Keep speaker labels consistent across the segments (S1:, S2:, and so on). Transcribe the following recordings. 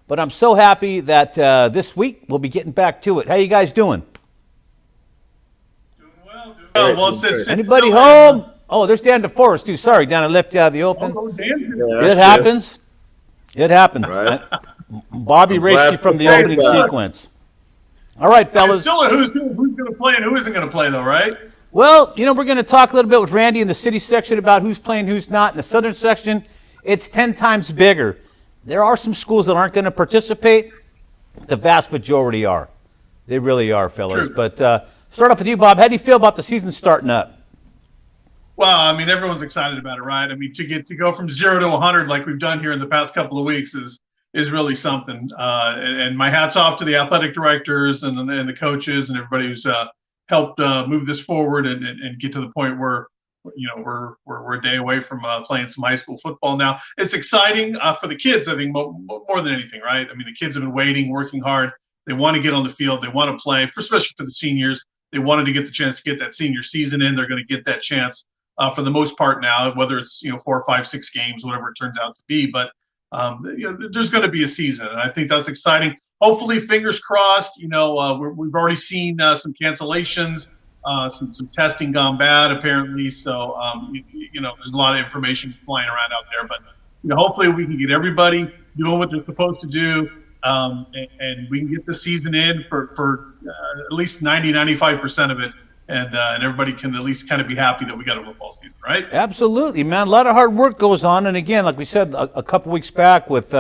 S1: But I'm so happy that this week we'll be getting back to it. How you guys doing?
S2: Doing well. Doing well. Well, since
S1: Anybody home? Oh, there's Dan DeForest too. Sorry, Dan, I left you out of the open. It happens. It happens.
S3: Right.
S1: Bobby raced you from the opening sequence. All right, fellas.
S2: It's still a who's going to play and who isn't going to play, though, right?
S1: Well, we're going to talk a little bit with Randy in the city section about who's playing, who's not. In the southern section, it's 10 times bigger. There are some schools that aren't going to participate. The vast majority are. They really are, fellas.
S2: True.
S1: But start off with you, Bob. How do you feel about the season starting up?
S2: Well, I mean, everyone's excited about it, right? I mean, to go from 0 to 100 like we've done here in the past couple of weeks is really something. And my hat's off to the athletic directors and the coaches and everybody who's helped move this forward and get to the point where we're a day away from playing some high school football now. It's exciting for the kids, I think, more than anything, right? I mean, the kids have been waiting, working hard. They want to get on the field. They want to play, especially for the seniors. They wanted to get the chance to get that senior season in. They're going to get that chance for the most part now, whether it's 4, 5, 6 games, whatever it turns out to be. But there's going to be a season, and I think that's exciting. Hopefully, fingers crossed. We've already seen some cancellations. Some testing gone bad apparently, so there's a lot of information flying around out there. But hopefully we can get everybody doing what they're supposed to do, and we can get the season in for at least 95% of it, and everybody can at least kind of be happy that we got a football season, right?
S1: Absolutely, man. A lot of hard work goes on, and again, like we said a couple weeks back with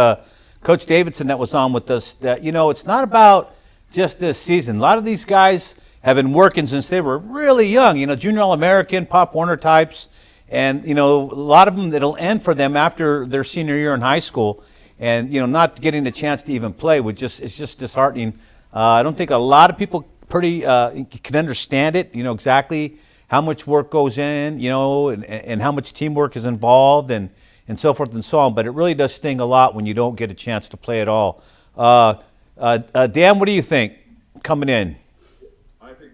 S1: Coach Davidson that was on with us, that it's not about just this season. A lot of these guys have been working since they were really young, junior All-American, Pop Warner types, and, a lot of them, it'll end for them after their senior year in high school, and, not getting the chance to even play it's just disheartening. I don't think a lot of people can understand it, exactly how much work goes in, and how much teamwork is involved and so forth and so on, but it really does sting a lot when you don't get a chance to play at all. Dan, what do you think coming in?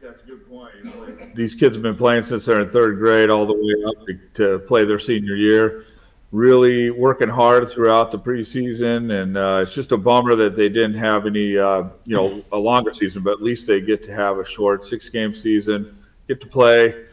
S3: That's a good point. These kids have been playing since they're in 3rd grade all the way up to play their senior year, really working hard throughout the preseason, and it's just a bummer that they didn't have any, a longer season, but at least they get to have a short 6-game season, get to play.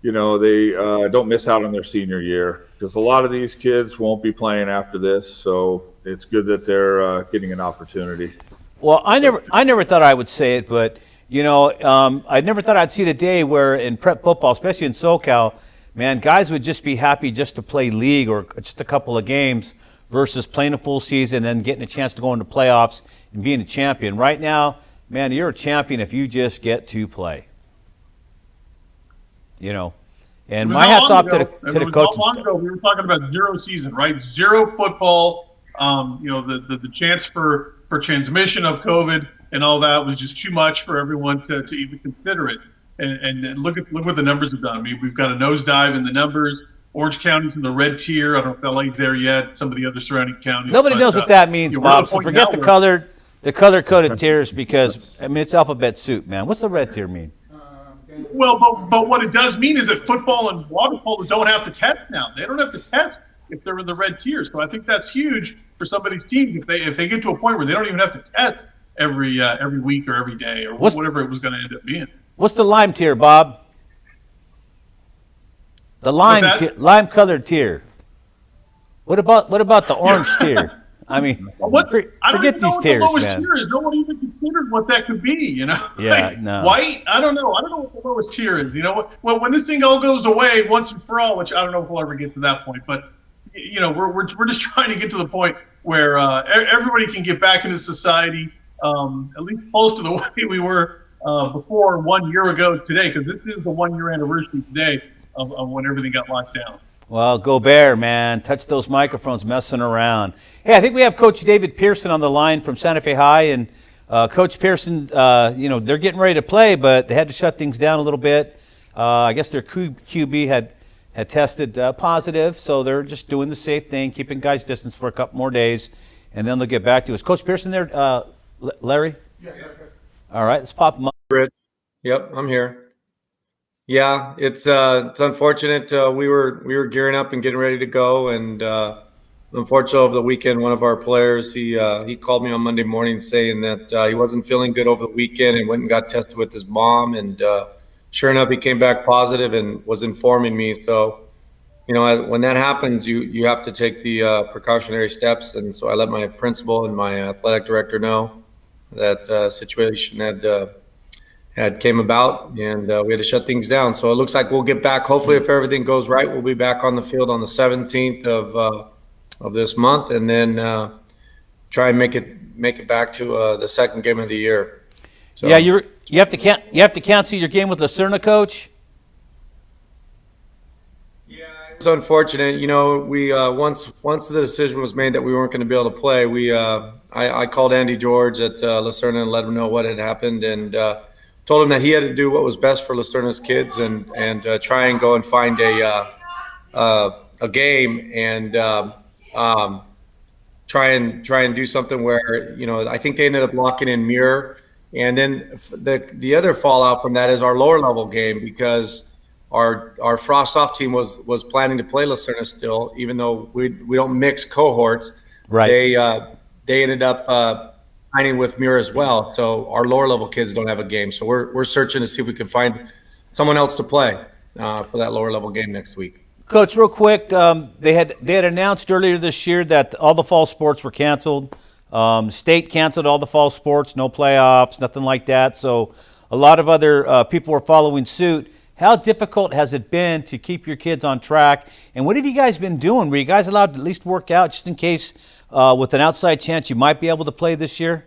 S3: They don't miss out on their senior year, because a lot of these kids won't be playing after this, so it's good that they're getting an opportunity.
S1: Well, I never thought I would say it, but I never thought I'd see the day where in prep football, especially in SoCal, man, guys would just be happy just to play league or just a couple of games versus playing a full season and then getting a chance to go into playoffs and being a champion. Right now, man, you're a champion if you just get to play. And my hat's off to the coaches.
S2: Not long ago, we were talking about 0 season, right? 0 football. The chance for transmission of COVID and all that was just too much for everyone to even consider it. And look what the numbers have done. I mean, we've got a nosedive in the numbers. Orange County's in the red tier. I don't know if LA's there yet. Some of the other surrounding counties.
S1: Nobody knows what that means, Bob. So forget the color-coded tiers because it's alphabet soup, man. What's the red tier mean?
S2: Well, but what it does mean is that football and water polo don't have to test now. They don't have to test if they're in the red tier. So I think that's huge for somebody's team if they get to a point where they don't even have to test every week or every day or whatever it was going to end up being.
S1: What's the lime tier, Bob? The lime-colored tier. What about the orange tier? Forget these tiers, man.
S2: The lowest tier is. No one even considered what that could be.
S1: Yeah, no.
S2: White. I don't know what the lowest tier is. Well, when this thing all goes away once and for all, which I don't know if we'll ever get to that point, but we're just trying to get to the point where everybody can get back into society, at least close to the way we were before 1 year ago today, because this is the 1-year anniversary today of when everything got locked down.
S1: Well, go Bear, man. Touch those microphones messing around. Hey, I think we have Coach David Pierson on the line from Santa Fe High. And Coach Pierson, they're getting ready to play, but they had to shut things down a little bit. I guess their QB had tested positive, so they're just doing the safe thing, keeping guys distance for a couple more days, and then they'll get back to us. Coach Pierson there, Larry? Yeah. All right, let's pop him up.
S4: Rich. Yep, I'm here. Yeah, it's unfortunate. We were gearing up and getting ready to go, and unfortunately, over the weekend, one of our players, he called me on Monday morning saying that he wasn't feeling good over the weekend and went and got tested with his mom. And sure enough, he came back positive and was informing me. So, when that happens, you have to take the precautionary steps. And so I let my principal and my athletic director know that situation had came about, and we had to shut things down. So it looks like we'll get back. Hopefully, if everything goes right, we'll be back on the field on the 17th of this month, and then try and make it back to the second game of the year. So,
S1: yeah, you have to cancel your game with Lucerna, Coach.
S4: Yeah, it's unfortunate. We once the decision was made that we weren't going to be able to play, I called Andy George at Lucerna and let him know what had happened, and told him that he had to do what was best for Lucerna's kids and try and go and find a game and try and do something where I think they ended up locking in Muir, and then the other fallout from that is our lower level game, because our Frost Off team was planning to play Lucerna still, even though we don't mix cohorts.
S1: Right.
S4: They ended up signing with Muir as well, so our lower level kids don't have a game. So we're searching to see if we can find someone else to play for that lower level game next week.
S1: Coach, real quick, they had announced earlier this year that all the fall sports were canceled. State canceled all the fall sports, no playoffs, nothing like that. So a lot of other people were following suit. How difficult has it been to keep your kids on track? And what have you guys been doing? Were you guys allowed to at least work out just in case with an outside chance you might be able to play this year?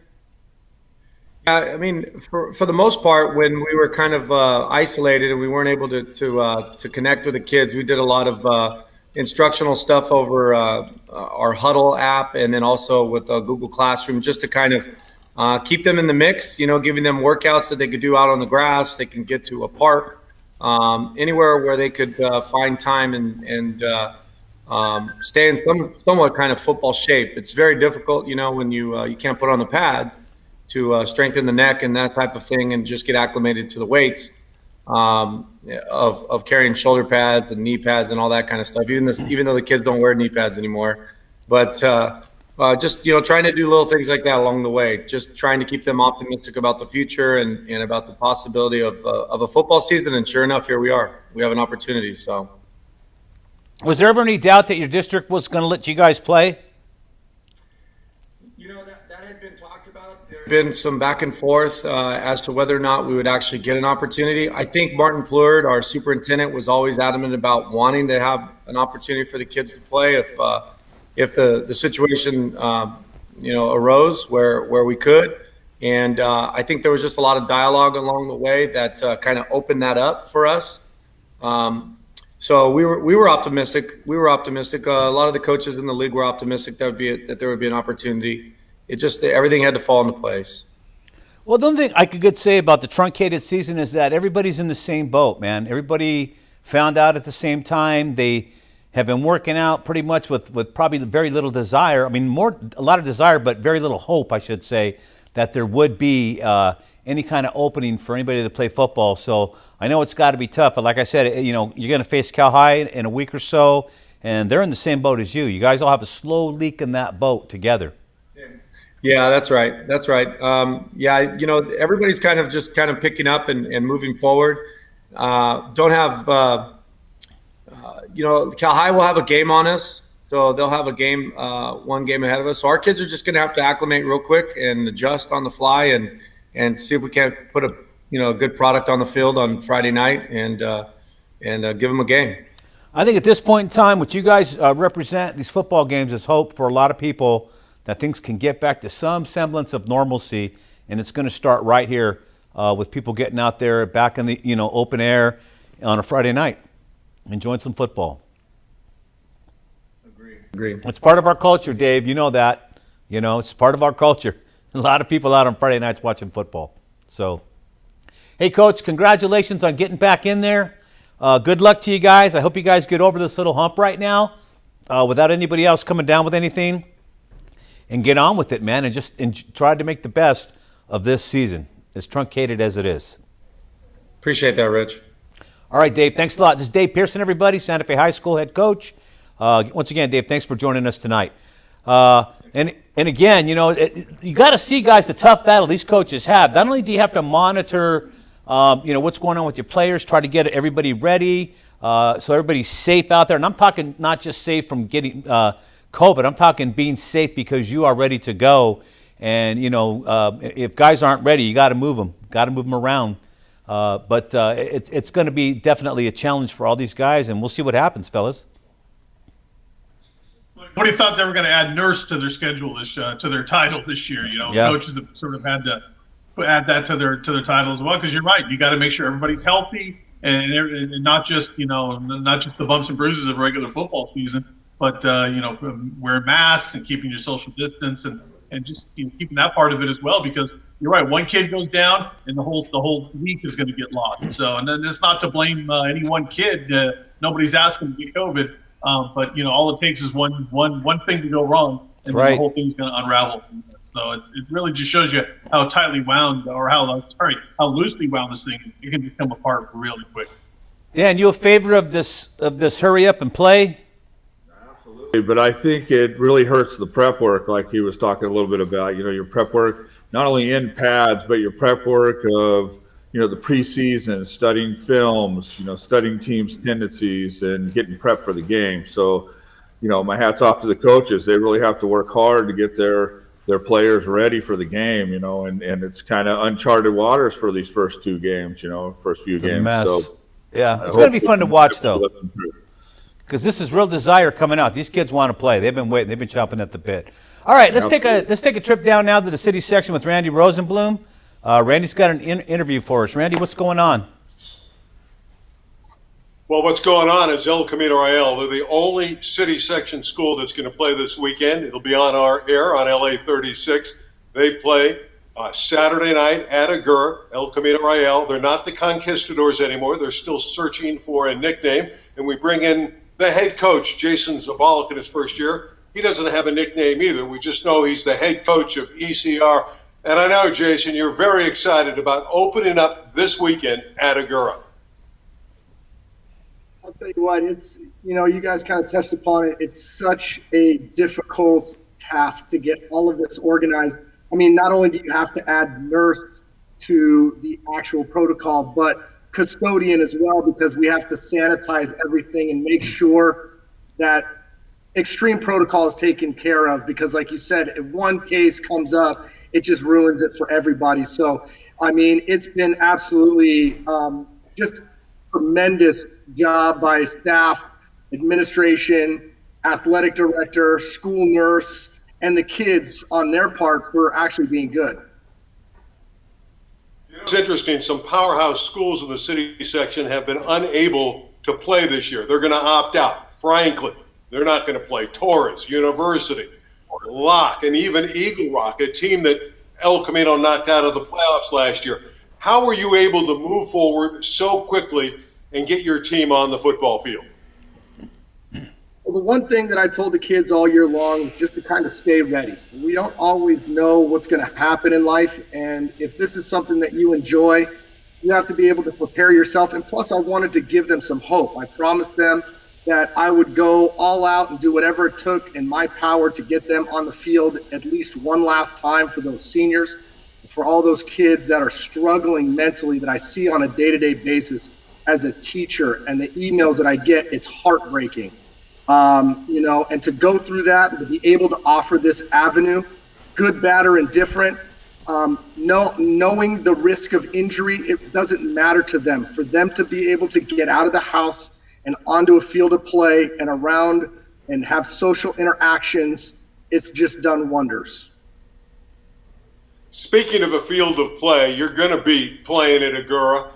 S4: I mean, for the most part, when we were kind of isolated and we weren't able to connect with the kids, we did a lot of instructional stuff over our Huddle app, and then also with Google Classroom, just to kind of keep them in the mix. Giving them workouts that they could do out on the grass. They can get to a park, anywhere where they could find time and stay in somewhat kind of football shape. It's very difficult, when you can't put on the pads to strengthen the neck and that type of thing, and just get acclimated to the weights of carrying shoulder pads and knee pads and all that kind of stuff. Even though the kids don't wear knee pads anymore, but just trying to do little things like that along the way, just trying to keep them optimistic about the future and about the possibility of a football season. And sure enough, here we are. We have an opportunity. So,
S1: was there ever any doubt that your district was going to let you guys play?
S4: That had been talked about. There had been some back and forth as to whether or not we would actually get an opportunity. I think Martin Plurd, our superintendent, was always adamant about wanting to have an opportunity for the kids to play if the situation arose where we could. And I think there was just a lot of dialogue along the way that kind of opened that up for us. So we were optimistic. We were optimistic. A lot of the coaches in the league were optimistic that there would be an opportunity. It just everything had to fall into place.
S1: Well, the only thing I could say about the truncated season is that everybody's in the same boat, man. Everybody found out at the same time. They have been working out pretty much with probably very little desire. I mean, a lot of desire, but very little hope, I should say, that there would be any kind of opening for anybody to play football. So I know it's got to be tough, but like I said, you're going to face Cal High in a week or so, and they're in the same boat as you. You guys all have a slow leak in that boat together.
S4: Yeah, that's right. That's right. Everybody's kind of picking up and moving forward. Don't have, Cal High will have a game on us, so they'll have a game, one game ahead of us. So our kids are just going to have to acclimate real quick and adjust on the fly and see if we can't put a good product on the field on Friday night and give them a game.
S1: I think at this point in time, what you guys represent, these football games, is hope for a lot of people that things can get back to some semblance of normalcy, and it's going to start right here with people getting out there back in the open air on a Friday night, enjoying some football.
S4: Agree.
S1: It's part of our culture, Dave. You know that. It's part of our culture. A lot of people out on Friday nights watching football. So, hey, Coach, congratulations on getting back in there. Good luck to you guys. I hope you guys get over this little hump right now without anybody else coming down with anything. And get on with it, man, and try to make the best of this season, as truncated as it is.
S4: Appreciate that, Rich.
S1: All right, Dave, thanks a lot. This is Dave Pierson, everybody, Santa Fe High School head coach. Once again, Dave, thanks for joining us tonight. And again, you got to see, guys, the tough battle these coaches have. Not only do you have to monitor, what's going on with your players, try to get everybody ready so everybody's safe out there. And I'm talking not just safe from getting COVID. I'm talking being safe because you are ready to go. And, if guys aren't ready, you got to move them. Got to move them around. But it's going to be definitely a challenge for all these guys, and we'll see what happens, fellas.
S2: What do you thought they were going to add nurse to their schedule to their title this year?
S1: Yeah.
S2: Coaches have sort of had to add that to their title as well, because you're right. You got to make sure everybody's healthy and not just not just the bumps and bruises of regular football season, but wearing masks and keeping your social distance and just keeping that part of it as well, because you're right. One kid goes down and the whole week is going to get lost. So, and then it's not to blame any one kid. Nobody's asking to get COVID. But all it takes is one thing to go wrong, and then the whole thing's going to unravel. So it really just shows you how tightly wound, or how loosely wound this thing is. It can just come apart really quick.
S1: Dan, you a favor of this hurry up and play?
S3: Absolutely, but I think it really hurts the prep work, like he was talking a little bit about. Your prep work, not only in pads, but your prep work of the preseason, studying films, studying teams' tendencies and getting prepped for the game. So, my hat's off to the coaches. They really have to work hard to get their players ready for the game, and it's kind of uncharted waters for these first two games, first few games.
S1: Mess.
S3: So,
S1: yeah, it's going to be fun to watch, though, because this is real desire coming out. These kids want to play. They've been waiting. They've been chomping at the bit. All right, let's take a trip down now to the city section with Randy Rosenblum. Randy's got an interview for us. Randy, what's going on?
S5: Well, what's going on is El Camino Real. They're the only city section school that's going to play this weekend. It'll be on our air on LA 36. They play Saturday night at Agur, El Camino Real. They're not the Conquistadors anymore. They're still searching for a nickname. And we bring in the head coach, Jason Sabolic, in his first year. He doesn't have a nickname either. We just know he's the head coach of ECR. And I know, Jason, you're very excited about opening up this weekend at Agur.
S6: I'll tell you what, it's, you guys kind of touched upon it. It's such a difficult task to get all of this organized. I mean, not only do you have to add nurse to the actual protocol, but custodian as well, because we have to sanitize everything and make sure that extreme protocol is taken care of. Because like you said, if one case comes up, it just ruins it for everybody. So, I mean, it's been absolutely just tremendous job by staff, administration, athletic director, school nurse, and the kids on their part for actually being good.
S5: It's interesting. Some powerhouse schools in the city section have been unable to play this year. They're going to opt out. Franklin, they're not going to play. Torres University, Locke, and even Eagle Rock, a team that El Camino knocked out of the playoffs last year. How were you able to move forward so quickly and get your team on the football field?
S6: Well, the one thing that I told the kids all year long is just to kind of stay ready. We don't always know what's going to happen in life, and if this is something that you enjoy, you have to be able to prepare yourself. And plus, I wanted to give them some hope. I promised them that I would go all out and do whatever it took in my power to get them on the field at least one last time for those seniors, for all those kids that are struggling mentally that I see on a day-to-day basis as a teacher, and the emails that I get, it's heartbreaking. And to go through that and to be able to offer this avenue, good, bad, or indifferent, knowing the risk of injury, it doesn't matter to them. For them to be able to get out of the house and onto a field of play and around and have social interactions, it's just done wonders.
S5: Speaking of a field of play, you're going to be playing at Agur.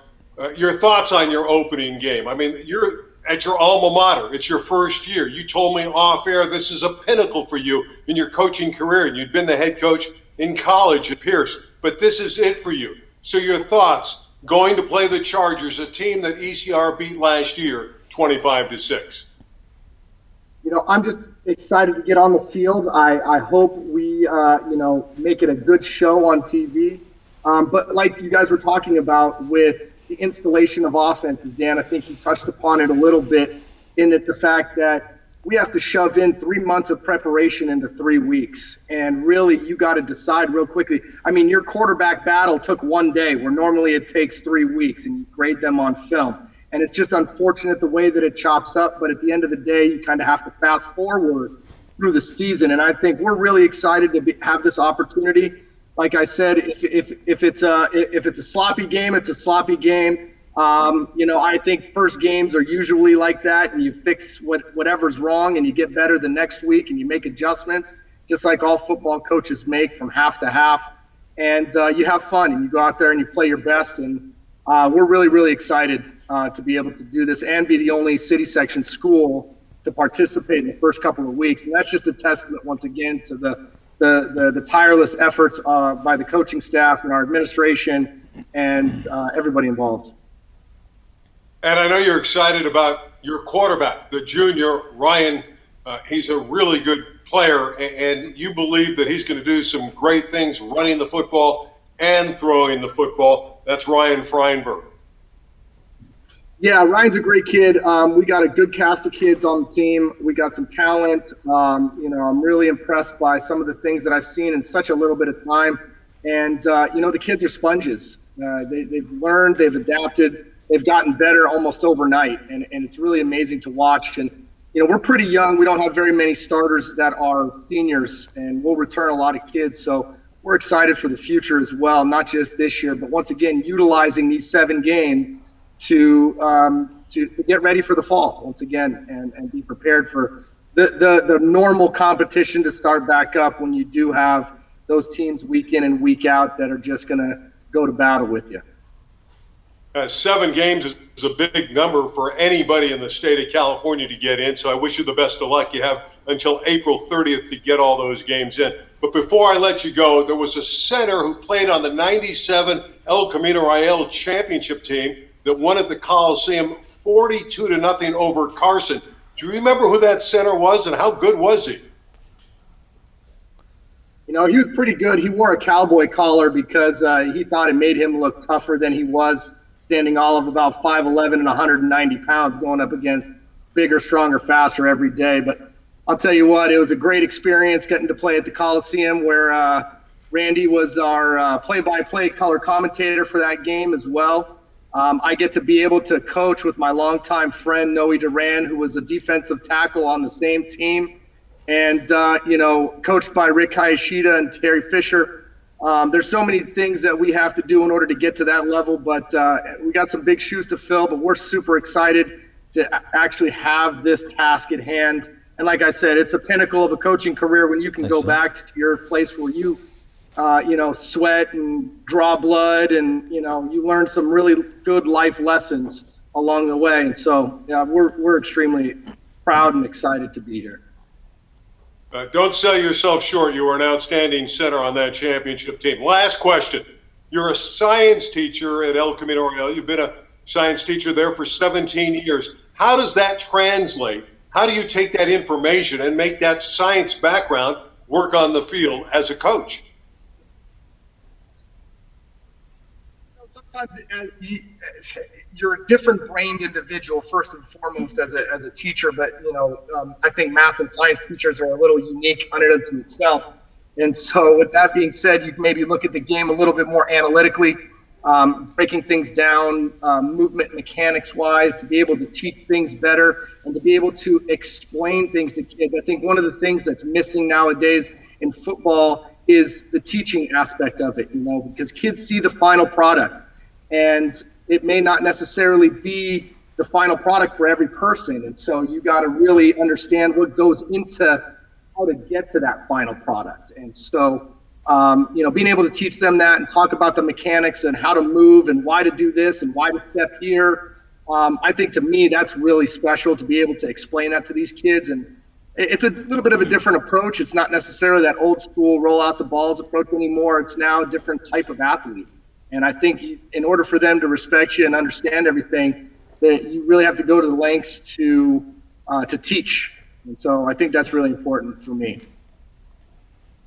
S5: Your thoughts on your opening game? I mean, you're at your alma mater. It's your first year. You told me off air this is a pinnacle for you in your coaching career, and you'd been the head coach in college at Pierson. But this is it for you. So your thoughts going to play the Chargers, a team that ECR beat last year 25-6.
S6: I'm just excited to get on the field. I hope we, make it a good show on TV. But like you guys were talking about with the installation of offenses, Dan, I think you touched upon it a little bit in that the fact that, we have to shove in 3 months of preparation into 3 weeks. And really, you got to decide real quickly. I mean, your quarterback battle took 1 day, where normally it takes 3 weeks, and you grade them on film. And it's just unfortunate the way that it chops up. But at the end of the day, you kind of have to fast forward through the season. And I think we're really excited to have this opportunity. Like I said, if it's a sloppy game, it's a sloppy game. I think first games are usually like that, and you fix whatever's wrong, and you get better the next week, and you make adjustments, just like all football coaches make from half to half. And you have fun, and you go out there and you play your best. And we're really, really excited to be able to do this and be the only city section school to participate in the first couple of weeks. And that's just a testament, once again, to the tireless efforts by the coaching staff and our administration and everybody involved.
S5: And I know you're excited about your quarterback, the junior, Ryan. He's a really good player, and you believe that he's going to do some great things running the football and throwing the football. That's Ryan Freinberg.
S6: Yeah, Ryan's a great kid. We got a good cast of kids on the team. We got some talent. I'm really impressed by some of the things that I've seen in such a little bit of time. And, the kids are sponges. They've learned, they've adapted. They've gotten better almost overnight, and it's really amazing to watch. And, we're pretty young. We don't have very many starters that are seniors, and we'll return a lot of kids. So we're excited for the future as well, not just this year, but once again, utilizing these 7 games to get ready for the fall once again, and be prepared for the normal competition to start back up when you do have those teams week in and week out that are just going to go to battle with you.
S5: 7 games is a big number for anybody in the state of California to get in, so I wish you the best of luck. You have until April 30th to get all those games in. But before I let you go, there was a center who played on the 97 El Camino Real championship team that won at the Coliseum 42-0 over Carson. Do you remember who that center was, and how good was he?
S6: He was pretty good. He wore a cowboy collar because he thought it made him look tougher than he was, standing all of about 5'11" and 190 pounds, going up against bigger, stronger, faster every day. But I'll tell you what, it was a great experience getting to play at the Coliseum, where Randy was our play-by-play color commentator for that game as well. I get to be able to coach with my longtime friend, Noe Duran, who was a defensive tackle on the same team, and, coached by Rick Hayashida and Terry Fisher. There's so many things that we have to do in order to get to that level, but we got some big shoes to fill, but we're super excited to actually have this task at hand. And like I said, it's a pinnacle of a coaching career when you can go back to your place where you, sweat and draw blood, and, you learn some really good life lessons along the way. And so, yeah, we're extremely proud and excited to be here.
S5: Don't sell yourself short. You were an outstanding center on that championship team. Last question. You're a science teacher at El Camino Real. You've been a science teacher there for 17 years. How does that translate? How do you take that information and make that science background work on the field as a coach?
S6: Sometimes you're a different-brained individual, first and foremost, as a teacher. But I think math and science teachers are a little unique unto itself. And so, with that being said, you can maybe look at the game a little bit more analytically, breaking things down, movement mechanics-wise, to be able to teach things better and to be able to explain things to kids. I think one of the things that's missing nowadays in football is the teaching aspect of it, because kids see the final product, and it may not necessarily be the final product for every person. And so you got to really understand what goes into how to get to that final product. And so, being able to teach them that and talk about the mechanics and how to move and why to do this and why to step here, I think to me that's really special to be able to explain that to these kids. And it's a little bit of a different approach. It's not necessarily that old school roll out the balls approach anymore. It's now a different type of athlete. And I think in order for them to respect you and understand everything, that you really have to go to the lengths to teach. And so I think that's really important for me.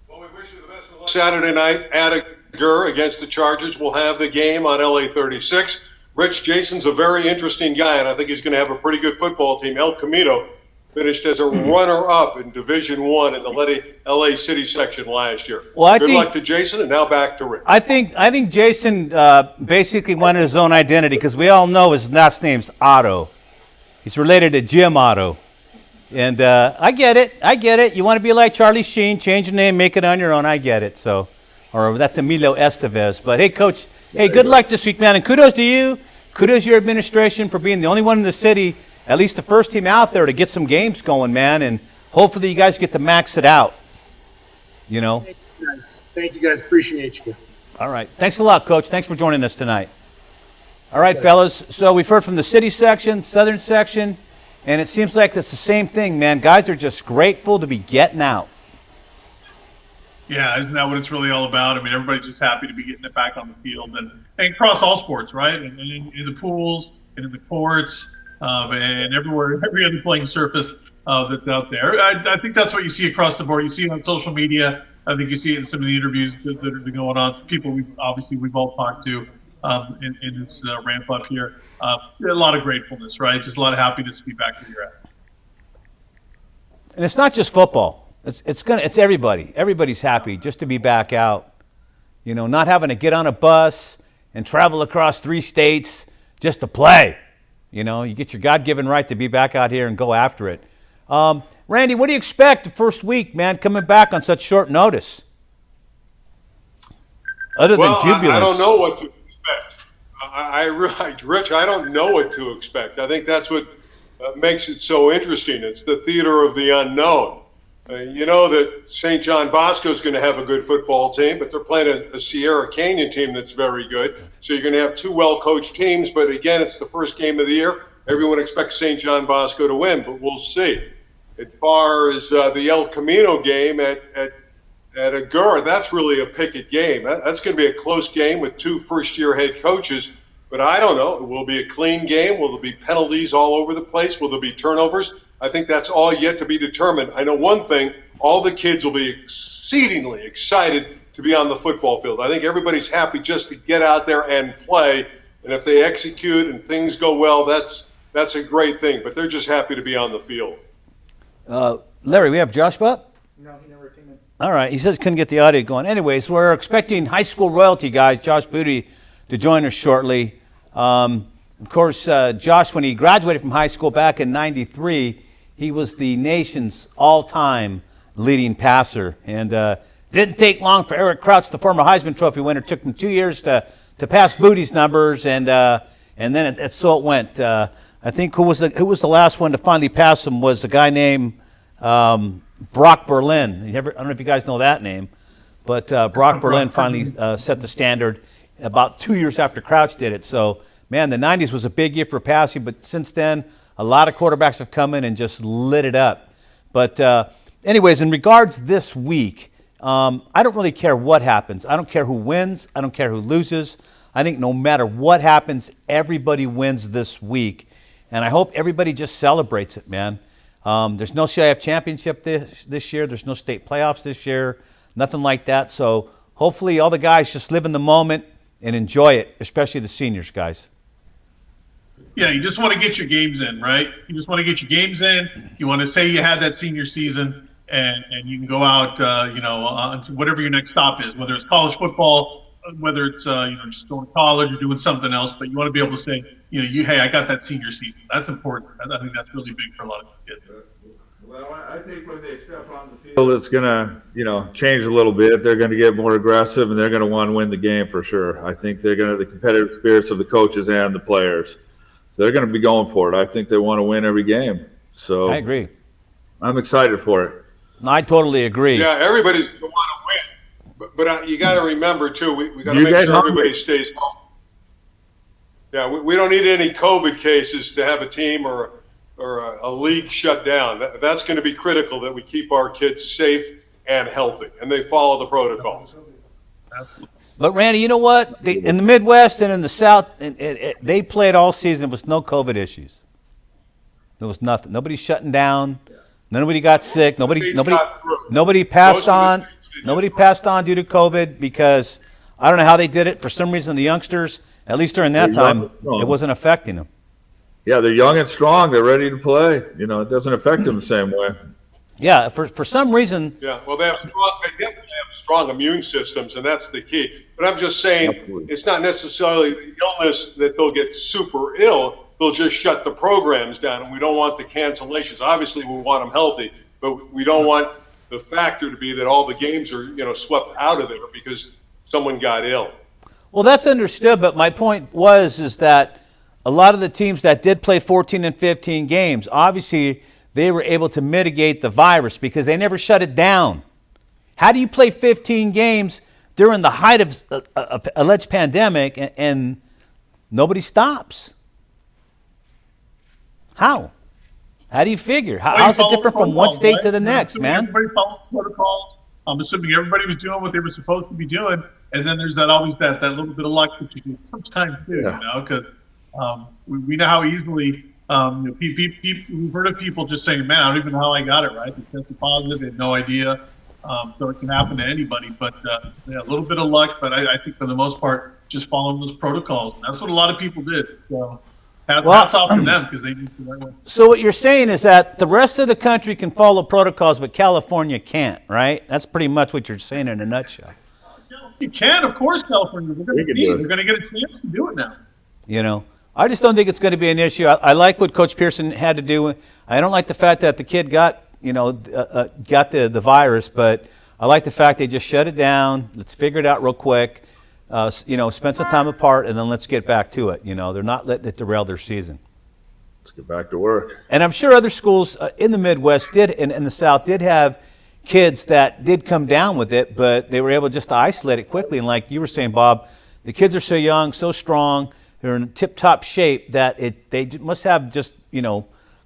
S5: Well, we wish you the best of luck. Saturday night at a Gur against the Chargers. We'll have the game on LA 36. Rich Jason's a very interesting guy, and I think he's going to have a pretty good football team. El Camino finished as a runner-up in Division I in the LA City section last year.
S1: Well,
S5: Good luck to Jason, and now back to Rick.
S1: I think Jason basically wanted his own identity because we all know his last name's Otto. He's related to Jim Otto. And I get it. You want to be like Charlie Sheen, change your name, make it on your own. I get it. So, or that's Emilio Estevez. But hey, Coach, hey, good luck this week, man. And kudos to you. Kudos to your administration for being the only one in the city, at least the first team out there to get some games going, man. And hopefully you guys get to max it out. You know.
S6: Thank you guys. Appreciate you.
S1: All right. Thanks a lot, Coach. Thanks for joining us tonight. All right, fellas. So we've heard from the city section, southern section, and it seems like it's the same thing, man. Guys are just grateful to be getting out.
S2: Yeah, isn't that what it's really all about? I mean, everybody's just happy to be getting it back on the field and across all sports, right? And in the pools and in the courts and everywhere, every other playing surface that's out there. I think that's what you see across the board. You see it on social media. I think you see it in some of the interviews that are going on. Some people we've all talked to in this ramp up here. A lot of gratefulness, right? Just a lot of happiness to be back where you're at.
S1: And it's not just football. It's everybody. Everybody's happy just to be back out. You know, not having to get on a bus and travel across 3 states just to play. You know, you get your God-given right to be back out here and go after it. Randy, what do you expect the first week, man, coming back on such short notice? Other than jubilance.
S5: I don't know what to expect. Rich, I don't know what to expect. I think that's what makes it so interesting. It's the theater of the unknown. You know that St. John Bosco is going to have a good football team, but they're playing a Sierra Canyon team that's very good. So you're going to have 2 well-coached teams, but again, it's the first game of the year. Everyone expects St. John Bosco to win, but we'll see. As far as the El Camino game at Agur, that's really a picket game. That's going to be a close game with 2 first-year head coaches, but I don't know. Will it be a clean game? Will there be penalties all over the place? Will there be turnovers? I think that's all yet to be determined. I know one thing, all the kids will be exceedingly excited to be on the football field. I think everybody's happy just to get out there and play, and if they execute and things go well, that's a great thing, but they're just happy to be on the field.
S1: Larry, we have Josh up?
S7: No, he never came in.
S1: All right, he says couldn't get the audio going. Anyways, we're expecting high school royalty guys, Josh Booty, to join us shortly. Of course, Josh, when he graduated from high school back in '93, he was the nation's all-time leading passer. And didn't take long for Eric Crouch, the former Heisman Trophy winner. It took him 2 years to pass Booty's numbers, and then so it went. I think who was the last one to finally pass him was a guy named Brock Berlin. I don't know if you guys know that name, but Brock Berlin finally set the standard about 2 years after Crouch did it. So, man, the 90s was a big year for passing, but since then, a lot of quarterbacks have come in and just lit it up. But anyways, in regards this week, I don't really care what happens. I don't care who wins. I don't care who loses. I think no matter what happens, everybody wins this week. And I hope everybody just celebrates it, man. There's no CIF championship this year. There's no state playoffs this year. Nothing like that. So hopefully all the guys just live in the moment and enjoy it, especially the seniors, guys.
S2: Yeah, you just want to get your games in, right? You just want to get your games in. You want to say you had that senior season, and you can go out, on whatever your next stop is, whether it's college football, whether it's just going to college or doing something else. But you want to be able to say, hey, I got that senior season. That's important. I think that's really big for a lot of kids.
S3: Well, I think when they step on the field, it's going to, change a little bit. They're going to get more aggressive, and they're going to want to win the game for sure. I think they're going to the competitive spirits of the coaches and the players. So they're going to be going for it. I think they want to win every game. So
S1: I agree.
S3: I'm excited for it.
S1: I totally agree.
S5: Yeah, everybody's going to want to win. But you got to remember, too, we got to make sure everybody stays home. Yeah, we don't need any COVID cases to have a team or a league shut down. That's going to be critical that we keep our kids safe and healthy, and they follow the protocols.
S1: But, Randy, you know what? In the Midwest and in the South, they played all season with no COVID issues. There was nothing. Nobody shutting down. Nobody got sick. Nobody passed on. Nobody passed on due to COVID because I don't know how they did it. For some reason, the youngsters, at least during that time, it wasn't affecting them.
S3: Yeah, they're young and strong. They're ready to play. It doesn't affect them the same way.
S1: Yeah, for some reason.
S5: Yeah, well, they definitely have strong immune systems, and that's the key. But I'm just saying,
S3: Absolutely.
S5: it's not necessarily the illness that they'll get super ill. They'll just shut the programs down, and we don't want the cancellations. Obviously, we want them healthy, but we don't want the factor to be that all the games are, swept out of there because someone got ill.
S1: Well, that's understood, but my point is that a lot of the teams that did play 14 and 15 games, obviously they were able to mitigate the virus because they never shut it down. How do you play 15 games during the height of a alleged pandemic and nobody stops? How? How do you figure? How's it different from one state to the next, man?
S2: Everybody followed protocols. I'm assuming everybody was doing what they were supposed to be doing, and then there's always that little bit of luck that you get sometimes too, because we know how easily we've heard of people just saying, "Man, I don't even know how I got it right." They tested positive, they had no idea. So it can happen to anybody, but a little bit of luck. But I think for the most part, just following those protocols. And that's what a lot of people did. So hats off to them because they did the right way.
S1: So what you're saying is that the rest of the country can follow protocols, but California can't, right? That's pretty much what you're saying in a nutshell.
S2: You can, of course, California. They're going to get a chance to do it now.
S1: I just don't think it's going to be an issue. I like what Coach Pierson had to do. I don't like the fact that the kid got the virus, but I like the fact they just shut it down. Let's figure it out real quick. Spend some time apart, and then let's get back to it. They're not letting it derail their season.
S3: Let's get back to work.
S1: And I'm sure other schools in the Midwest in the South did have kids that did come down with it, but they were able just to isolate it quickly. And like you were saying, Bob, the kids are so young, so strong, they're in tip-top shape that they must have just,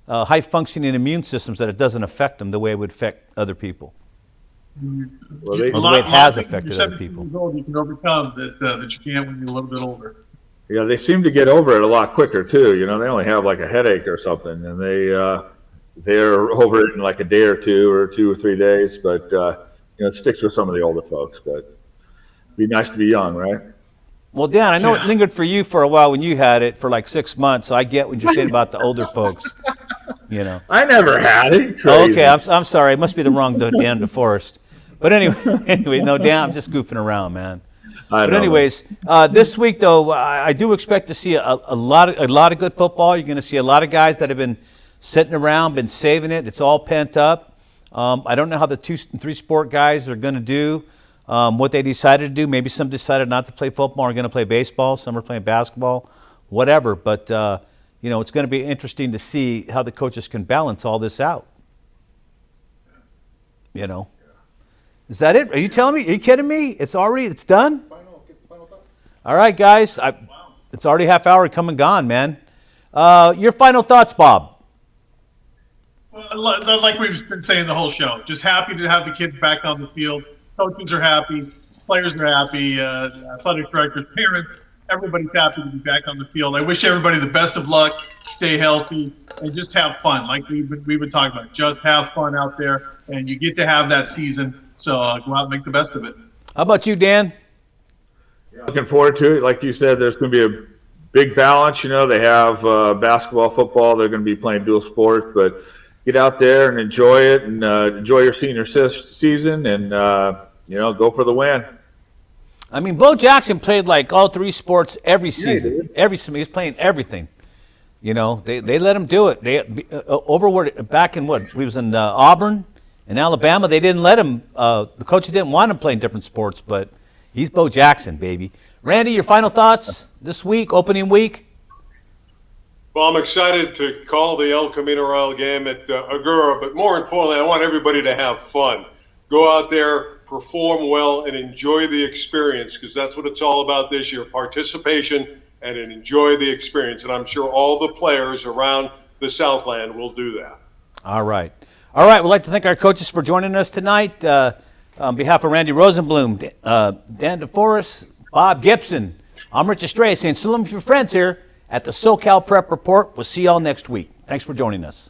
S1: high-functioning immune systems that it doesn't affect them the way it would affect other people.
S3: Well,
S1: Or the way it has affected other people.
S2: You can overcome that you can't when you're a little bit older.
S3: yeah, they seem to get over it a lot quicker too. They only have like a headache or something, and they're over it in like a day or 2 or 2 or 3 days. But it sticks with some of the older folks. But it'd be nice to be young, right?
S1: Well, Dan, I know it lingered for you for a while when you had it for like 6 months, so I get what you're saying about the older folks.
S3: I never had it.
S1: Oh, okay, I'm sorry. It must be the wrong Dan DeForest. But anyway, no, Dan, I'm just goofing around, man. But anyways, this week though, I do expect to see a lot of good football. You're going to see a lot of guys that have been sitting around, been saving it. It's all pent up. I don't know how the 2 and 3 sport guys are going to do. What they decided to do. Maybe some decided not to play football, are going to play baseball. Some are playing basketball, whatever. But it's going to be interesting to see how the coaches can balance all this out. Is that it? Are you telling me? Are you kidding me? It's done? All right, guys. It's already half hour come and gone, man. Your final thoughts, Bob?
S2: Well, like we've been saying the whole show, just happy to have the kids back on the field. Coaches are happy, players are happy, athletic directors, parents, everybody's happy to be back on the field. I wish everybody the best of luck, stay healthy, and just have fun. Like we've been talking about, just have fun out there, and you get to have that season. So go out and make the best of it.
S1: How about you, Dan?
S3: Looking forward to it. Like you said, there's going to be a big balance. They have basketball, football. They're going to be playing dual sports, but get out there and enjoy it and enjoy your senior season and, go for the win.
S1: I mean, Bo Jackson played like all 3 sports every season. He was playing everything. They let him do it. Back in what? He was in Auburn in Alabama. They didn't let him. The coaches didn't want him playing different sports, but he's Bo Jackson, baby. Randy, your final thoughts this week, opening week?
S5: Well, I'm excited to call the El Camino Royal game at Agoura, but more importantly, I want everybody to have fun. Go out there, perform well, and enjoy the experience, because that's what it's all about this year, participation and enjoy the experience. And I'm sure all the players around the Southland will do that.
S1: All right. We'd like to thank our coaches for joining us tonight. On behalf of Randy Rosenblum, Dan DeForest, Bob Gibson, I'm Rich Estrella saying so long to your friends here at the SoCal Prep Report. We'll see y'all next week. Thanks for joining us.